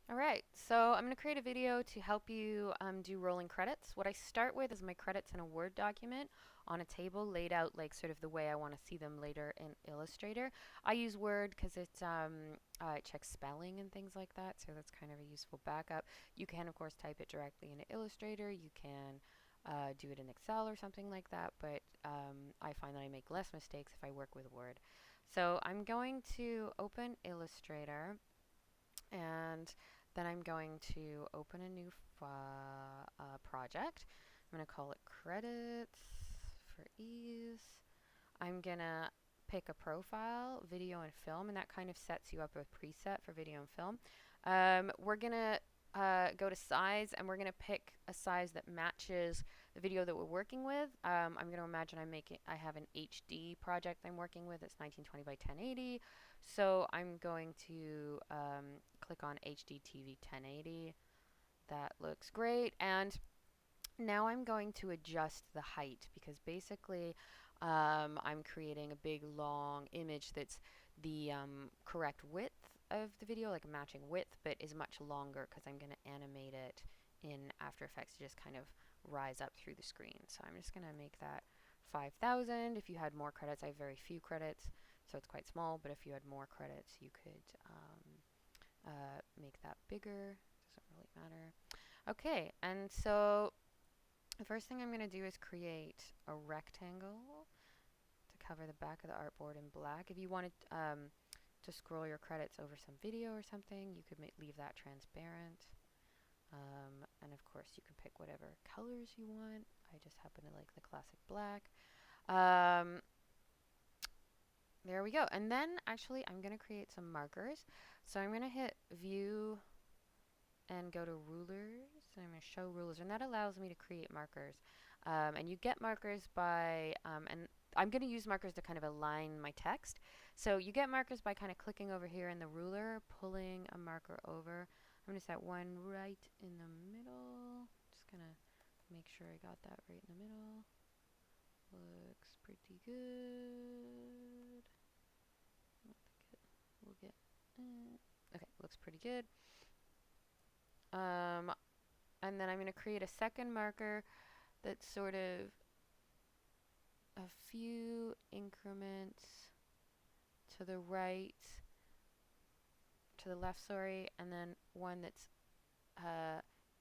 Alright, so I'm going to create a video to help you do rolling credits. What I start with is my credits in a Word document on a table laid out like sort of the way I want to see them later in Illustrator. I use Word because it checks spelling and things like that, so that's kind of a useful backup. You can, of course, type it directly into Illustrator. You can do it in Excel or something like that, but I find that I make less mistakes if I work with Word. So I'm going to open Illustrator, and then I'm going to open a new project. I'm going to call it credits for ease. I'm going to pick a profile, video and film, and that kind of sets you up a preset for video and film. We're going to go to size, and we're going to pick a size that matches the video that we're working with. I'm going to imagine I have an HD project I'm working with. It's 1920 by 1080. So I'm going to click on HD TV 1080. That looks great. And now I'm going to adjust the height because basically I'm creating a big long image that's the correct width of the video, like a matching width, but is much longer because I'm going to animate it in After Effects to just kind of rise up through the screen. So I'm just going to make that 5,000. If you had more credits, I have very few credits, so it's quite small, but if you had more credits, you could make that bigger. Doesn't really matter. Okay, and so the first thing I'm going to do is create a rectangle to cover the back of the artboard in black. If you wanted to scroll your credits over some video or something, you could leave that transparent. And of course, you can pick whatever colors you want. I just happen to like the classic black. Um, there we go. And then actually, I'm going to create some markers. So I'm going to hit View and go to rulers, and I'm going to show rulers, and that allows me to create markers. And you get markers by, and I'm going to use markers to kind of align my text. So you get markers by kind of clicking over here in the ruler, pulling a marker over. I'm going to set one right in the middle. Just going to make sure I got that right in the middle. Looks pretty good. I don't think it will get. Okay, looks pretty good. And then I'm going to create a second marker that's sort of a few increments to the right, to the left, sorry, and then one that's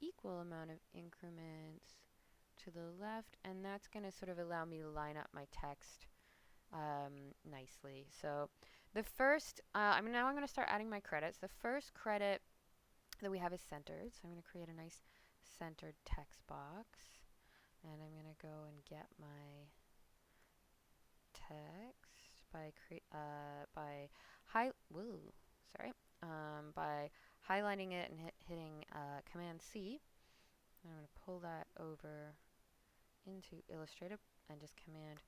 equal amount of increments to the left, and that's going to sort of allow me to line up my text nicely. So the first, now I'm going to start adding my credits. The first credit that we have is centered, so I'm going to create a nice centered text box, and I'm going to go and get my text by by highlighting it and hitting Command C. And I'm going to pull that over into Illustrator and just Command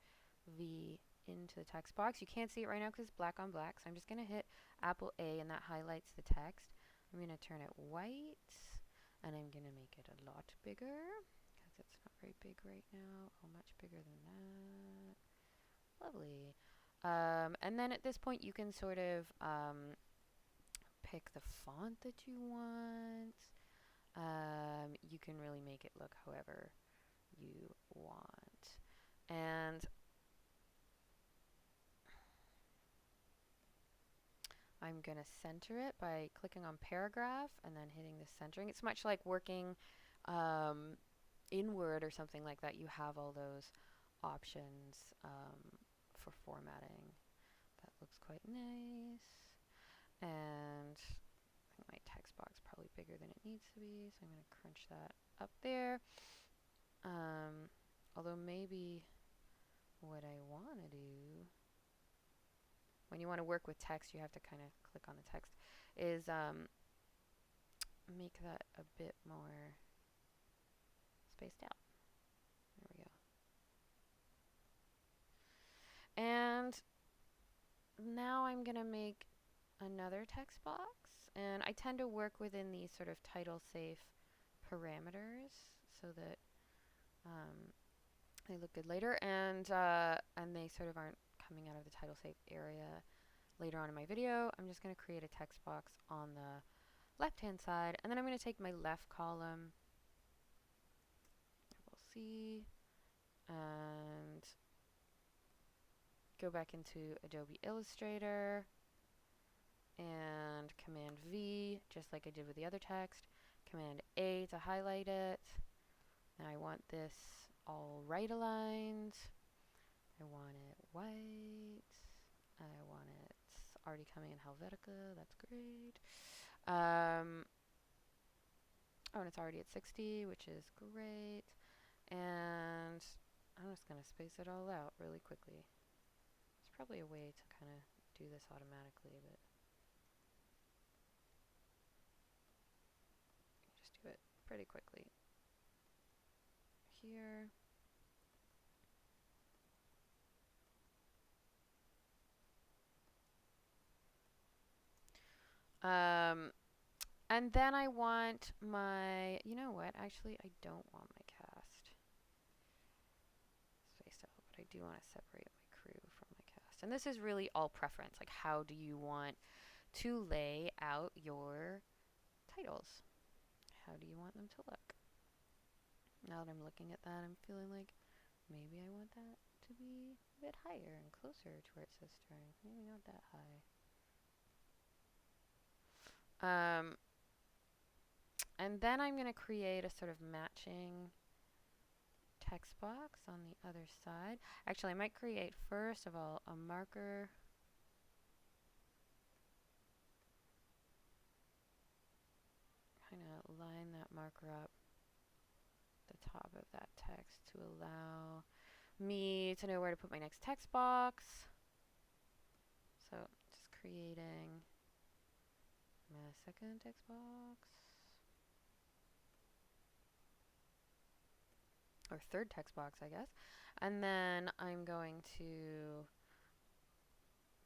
V into the text box. You can't see it right now because it's black on black, so I'm just going to hit Apple A, and that highlights the text. I'm going to turn it white, and I'm going to make it a lot bigger because it's not very big right now. Oh, much bigger than that. Lovely. And then at this point, you can sort of pick the font that you want. You can really make it look however you want. And I'm going to center it by clicking on paragraph and then hitting the centering. It's much like working in Word or something like that. You have all those options for formatting. That looks quite nice. And I think my text box is probably bigger than it needs to be, so I'm going to crunch that up there. Although maybe what I want to do, when you want to work with text, you have to kind of click on the text, is make that a bit more spaced out. There we go. And now I'm going to make another text box, and I tend to work within these sort of title safe parameters so that they look good later, and they sort of aren't coming out of the title safe area later on in my video. I'm just going to create a text box on the left hand side, and then I'm going to take my left column, we'll see, and go back into Adobe Illustrator and Command V, just like I did with the other text, Command A to highlight it. Now I want this all right aligned. I want it white. I want it already coming in Helvetica. That's great. Oh, and it's already at 60, which is great. And I'm just going to space it all out really quickly. There's probably a way to kind of do this automatically, but just do it pretty quickly. Here. And then I want my, you know what, actually I don't want my cast spaced out, but I do want to separate my crew from my cast. And this is really all preference, like how do you want to lay out your titles? How do you want them to look? Now that I'm looking at that, I'm feeling like maybe I want that to be a bit higher and closer to where it says starring. Maybe not that high. And then I'm going to create a sort of matching text box on the other side. Actually, I might create, first of all, a marker. Kind of line that marker up the top of that text to allow me to know where to put my next text box. So just creating my second text box. Or third text box, I guess. And then I'm going to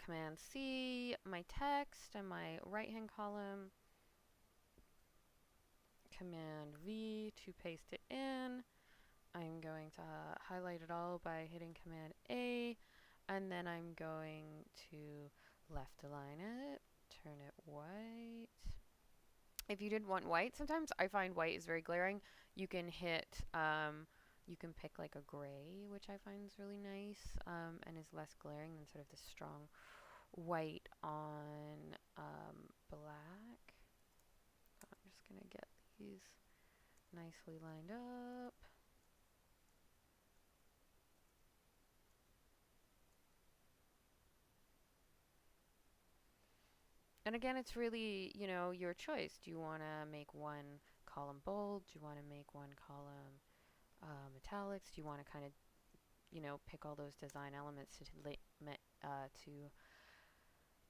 Command C, my text, and my right-hand column. Command V to paste it in. I'm going to highlight it all by hitting Command A, and then I'm going to left align it, turn it white. If you didn't want white, sometimes I find white is very glaring. You can hit, you can pick like a gray, which I find is really nice, and is less glaring than sort of the strong white on black. I'm just going to get these nicely lined up. And again, it's really, you know, your choice. Do you want to make one column bold? Do you want to make one column italics? Do you want to kind of, you know, pick all those design elements to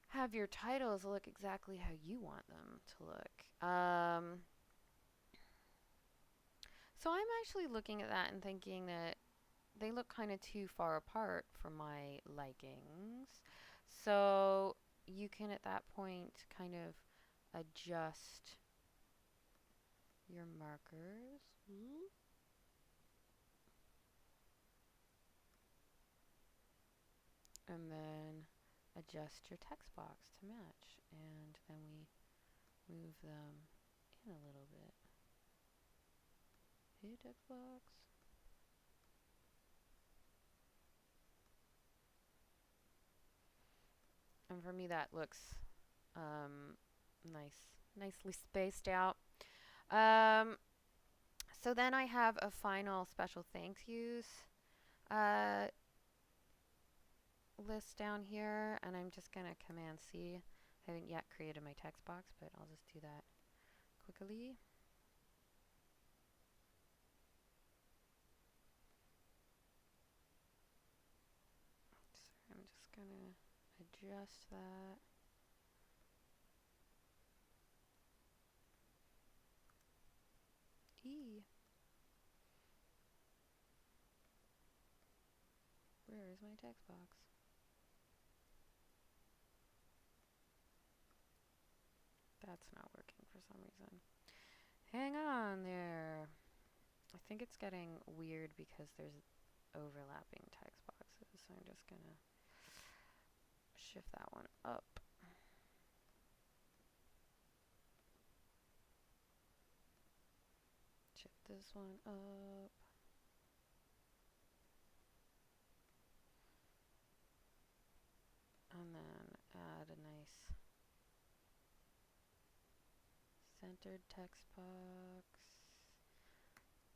have your titles look exactly how you want them to look? So I'm actually looking at that and thinking that they look kind of too far apart for my likings. So you can at that point kind of adjust your markers. And then adjust your text box to match. And then we move them in a little bit. Hey, text box. And for me, that looks nicely spaced out. So then I have a final special thank yous list down here, and I'm just going to Command C. I haven't yet created my text box, but I'll just do that quickly. So I'm just going to adjust that. Where is my text box? That's not working for some reason. Hang on there. I think it's getting weird because there's overlapping text boxes. So I'm just going to shift that one up. this one up. And then add a nice centered text box.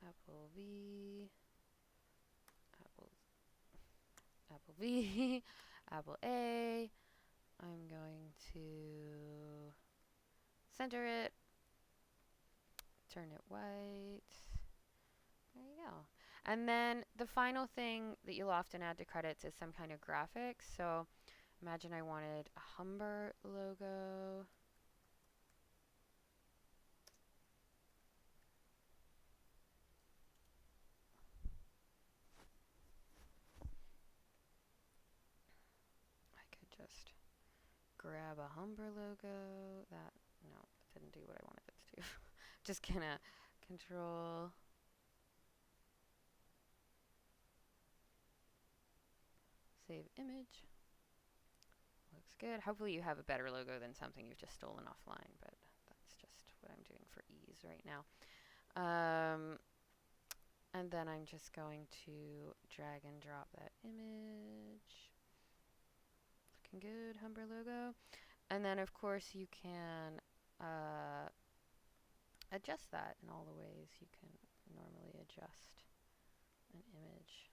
Apple V. Apple V. Apple A. I'm going to center it. Turn it white. There you go. And then the final thing that you'll often add to credits is some kind of graphics. So imagine I wanted a Humber logo. I could just grab a Humber logo. That didn't do what I wanted it to do. Just gonna control save image. Looks good. Hopefully you have a better logo than something you've just stolen offline, but that's just what I'm doing for ease right now. And then I'm just going to drag and drop that image. Looking good, Humber logo. And then of course you can adjust that in all the ways you can normally adjust an image.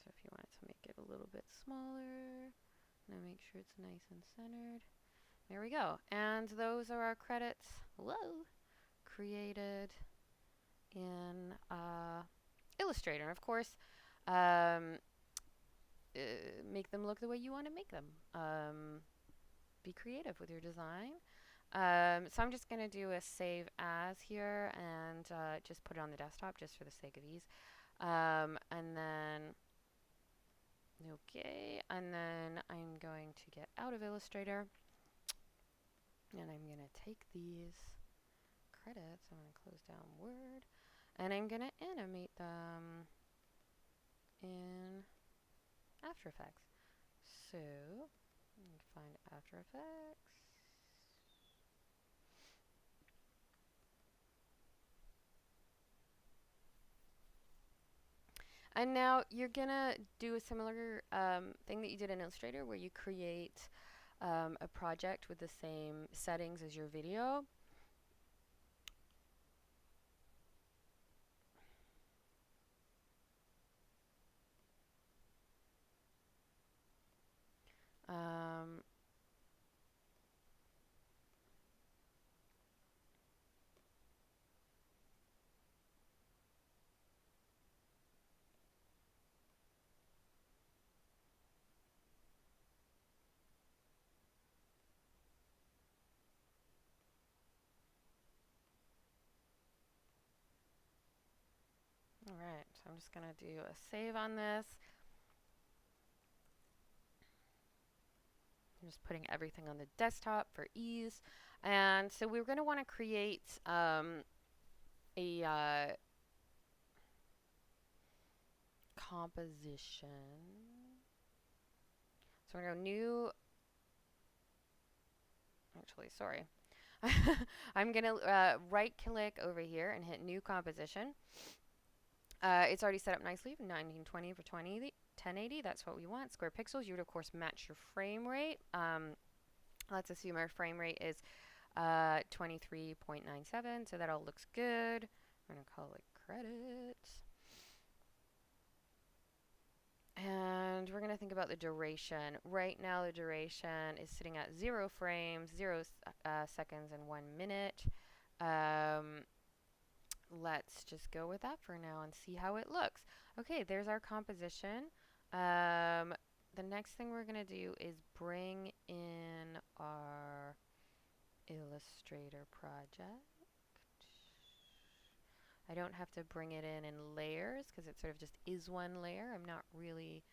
So if you wanted to make it a little bit smaller, now make sure it's nice and centered. There we go. And those are our credits. Whoa! Created in Illustrator. And of course, make them look the way you want to make them. Be creative with your design. So I'm just going to do a save as here and just put it on the desktop just for the sake of ease. And then, okay, and then I'm going to get out of Illustrator and I'm going to take these credits, I'm going to close down Word, and I'm going to animate them in After Effects. So, let me find After Effects. And now you're going to do a similar thing that you did in Illustrator where you create a project with the same settings as your video. Alright, so I'm just going to do a save on this. I'm just putting everything on the desktop for ease. And so we're going to want to create a composition. So we're going to go new. Actually, sorry. I'm going to right click over here and hit new composition. It's already set up nicely, 1920 for 1080. That's what we want. Square pixels. You would of course match your frame rate. Let's assume our frame rate is 23.97, so that all looks good. I'm going to call it credits. And we're going to think about the duration. Right now the duration is sitting at 0 frames, 0 seconds, and 1 minute. Let's just go with that for now and see how it looks. Okay, there's our composition. The next thing we're going to do is bring in our Illustrator project. I don't have to bring it in layers because it sort of just is one layer. I'm not really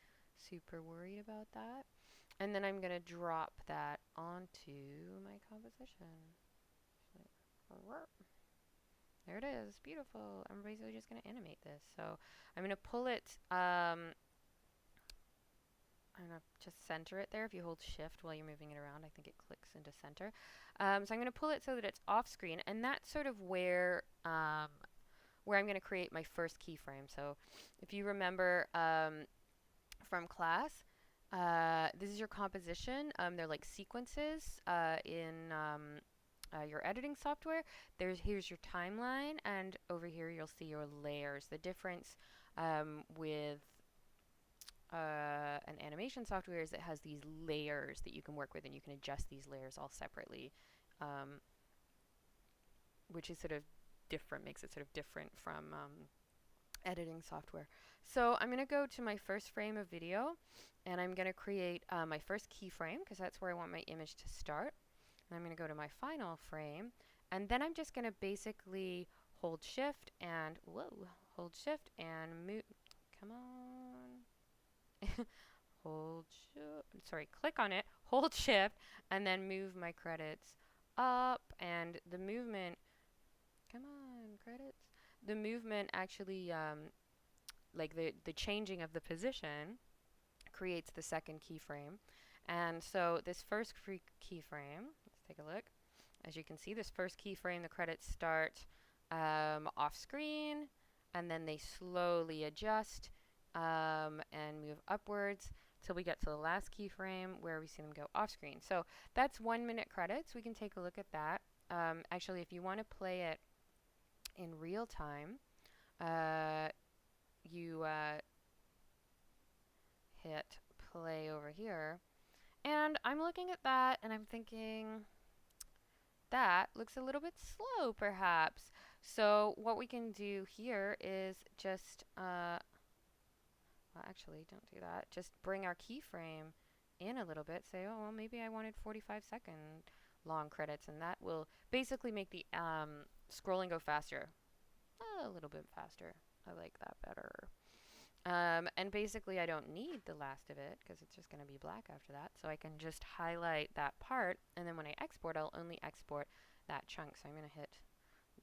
super worried about that. And then I'm going to drop that onto my composition. There it is. Beautiful. I'm basically just going to animate this. So I'm going to pull it. I'm going going to just center it there. If you hold shift while you're moving it around, I think it clicks into center. So I'm going to pull it so that it's off screen, and that's sort of where I'm going to create my first keyframe. So if you remember from class, this is your composition. They're like sequences in your editing software. Here's your timeline, and over here you'll see your layers. The difference with an animation software is it has these layers that you can work with, and you can adjust these layers all separately, which is sort of different, makes it sort of different from editing software. So I'm going to go to my first frame of video, and I'm going to create my first keyframe, because that's where I want my image to start. And I'm going to go to my final frame, and then I'm just going to basically hold shift and hold shift and move. Come on. Click on it, hold shift, and then move my credits up, and the movement, come on, credits. The movement actually, like the changing of the position creates the second keyframe. And so this first keyframe, let's take a look. As you can see, this first keyframe, the credits start off screen, and then they slowly adjust and move upwards till we get to the last keyframe where we see them go off screen. So that's 1 minute credits. We can take a look at that. Actually, if you want to play it in real time, you hit play over here, and I'm looking at that and I'm thinking that looks a little bit slow perhaps. So what we can do here is just well, actually, don't do that. Just bring our keyframe in a little bit. Say, oh, well, maybe I wanted 45-second long credits, and that will basically make the scrolling go faster. A little bit faster. I like that better. And basically, I don't need the last of it, because it's just going to be black after that. So I can just highlight that part, and then when I export, I'll only export that chunk. So I'm going to hit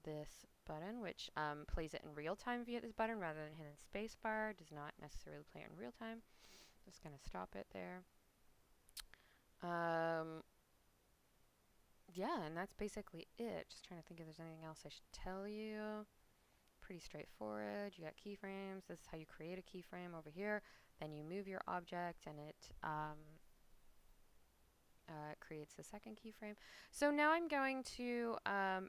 this button, which plays it in real time via this button rather than hitting spacebar. Does not necessarily play it in real time. Just gonna stop it there. Yeah, and that's basically it. Just trying to think if there's anything else I should tell you. Pretty straightforward. You got keyframes. This is how you create a keyframe over here. Then you move your object, and it creates the second keyframe. So now I'm going to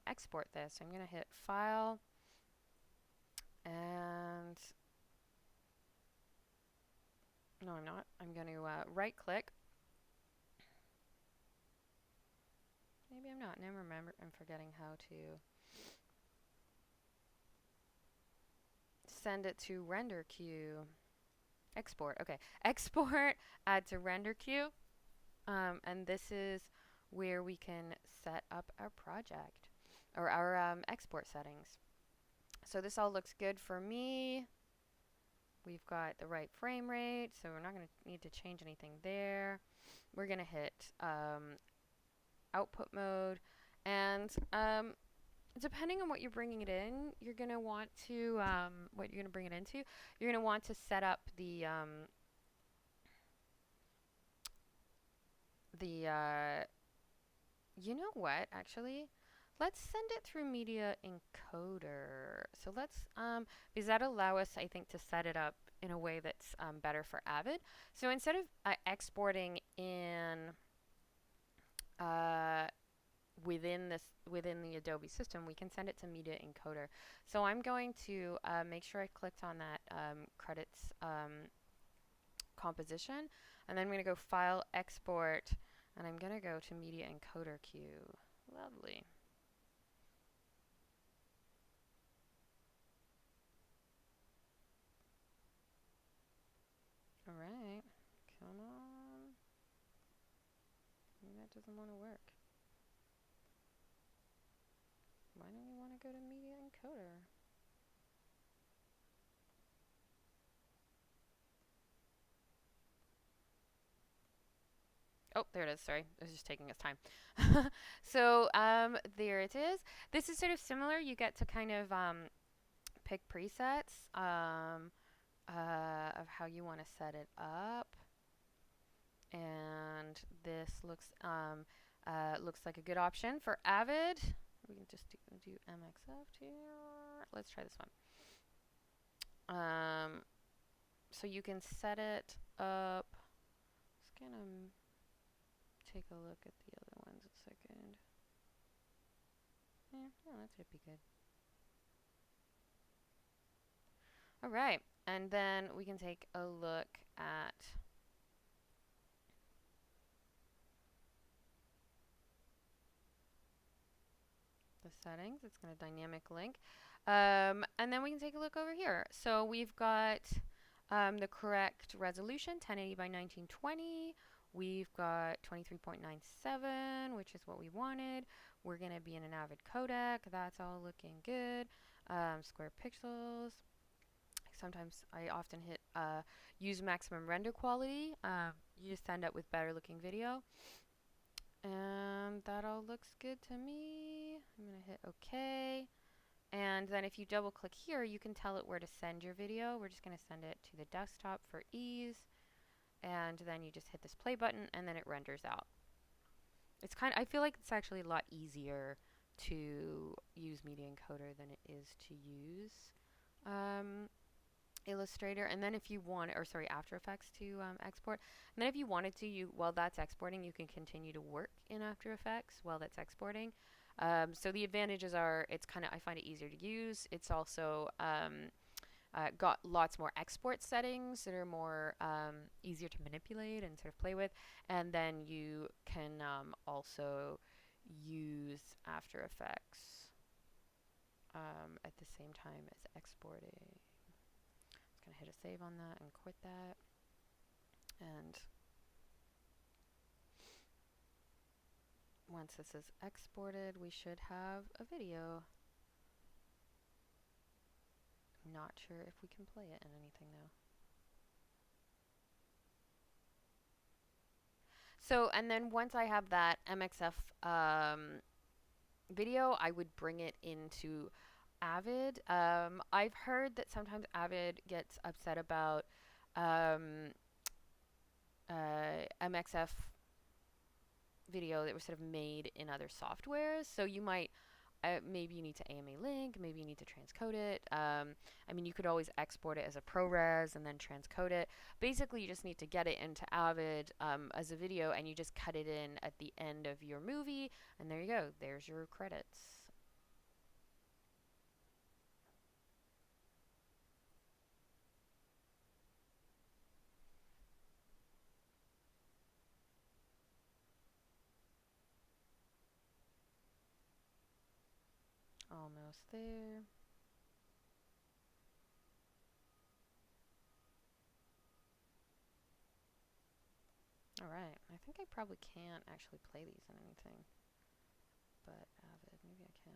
export this. I'm going to hit File, and no, I'm not. I'm going to right click. Maybe I'm not. Now I'm forgetting how to send it to render queue. Export. Okay. Export, add to render queue. And this is where we can set up our project or our export settings. So this all looks good for me. We've got the right frame rate, so we're not going to need to change anything there. We're going to hit output mode, and depending on what you're bringing it in, you're going to want to what you're going to bring it into. You're going to want to set up the you know what, actually, let's send it through media encoder. So let's because that'll allow us, I think, to set it up in a way that's better for Avid. So instead of exporting in within the Adobe system, we can send it to media encoder. So I'm going to make sure I clicked on that credits composition, and then I'm going to go File, Export, and I'm going to go to Media Encoder Queue. Lovely. All right. Come on. Maybe that doesn't want to work. Why don't we want to go to Media Encoder? Oh, there it is. Sorry, it was just taking its time. So there it is. This is sort of similar. You get to kind of pick presets of how you want to set it up. this looks like a good option. For Avid, we can just do MXF here. Let's try this one. So you can set it up. Just gonna take a look at the other ones a second. Yeah, that should be good. All right, and then we can take a look at the settings. It's going to dynamic link. And then we can take a look over here. So we've got the correct resolution, 1080 by 1920. We've got 23.97, which is what we wanted. We're going to be in an Avid codec. That's all looking good. Square pixels. Sometimes I often hit use maximum render quality. You just end up with better looking video. And that all looks good to me. I'm going to hit OK. And then if you double click here, you can tell it where to send your video. We're just going to send it to the desktop for ease. And then you just hit this play button and then it renders out. It's I feel like it's actually a lot easier to use Media Encoder than it is to use Illustrator. And then if you want, or sorry, After Effects to export. And then if you wanted to, while that's exporting, you can continue to work in After Effects while that's exporting. So the advantages are, I find it easier to use. It's also got lots more export settings that are more easier to manipulate and sort of play with. And then you can also use After Effects at the same time as exporting. Just going to hit a save on that and quit that. And once this is exported, we should have a video. Not sure if we can play it in anything though. So, and then once I have that MXF video, I would bring it into Avid. I've heard that sometimes Avid gets upset about MXF video that was sort of made in other softwares. So you might, maybe you need to AMA link, maybe you need to transcode it. I mean, you could always export it as a ProRes and then transcode it. Basically, you just need to get it into Avid as a video, and you just cut it in at the end of your movie, and there you go. There's your credits. Almost there. Alright, I think I probably can't actually play these in anything but Avid. Maybe I can.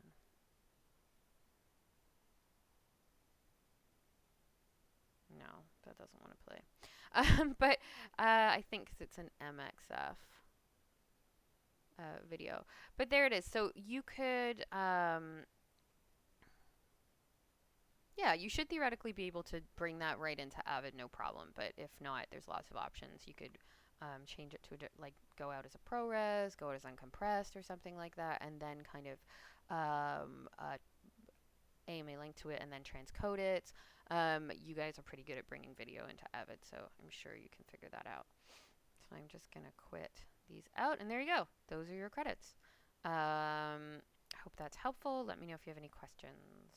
No, that doesn't want to play. But I think 'cause it's an MXF video. But there it is. So you could, yeah, you should theoretically be able to bring that right into Avid, no problem. But if not, there's lots of options. You could change it to like go out as a ProRes, go out as uncompressed or something like that, and then kind of AMA link to it and then transcode it. You guys are pretty good at bringing video into Avid, so I'm sure you can figure that out. So I'm just going to quit these out, and there you go. Those are your credits. I hope that's helpful. Let me know if you have any questions.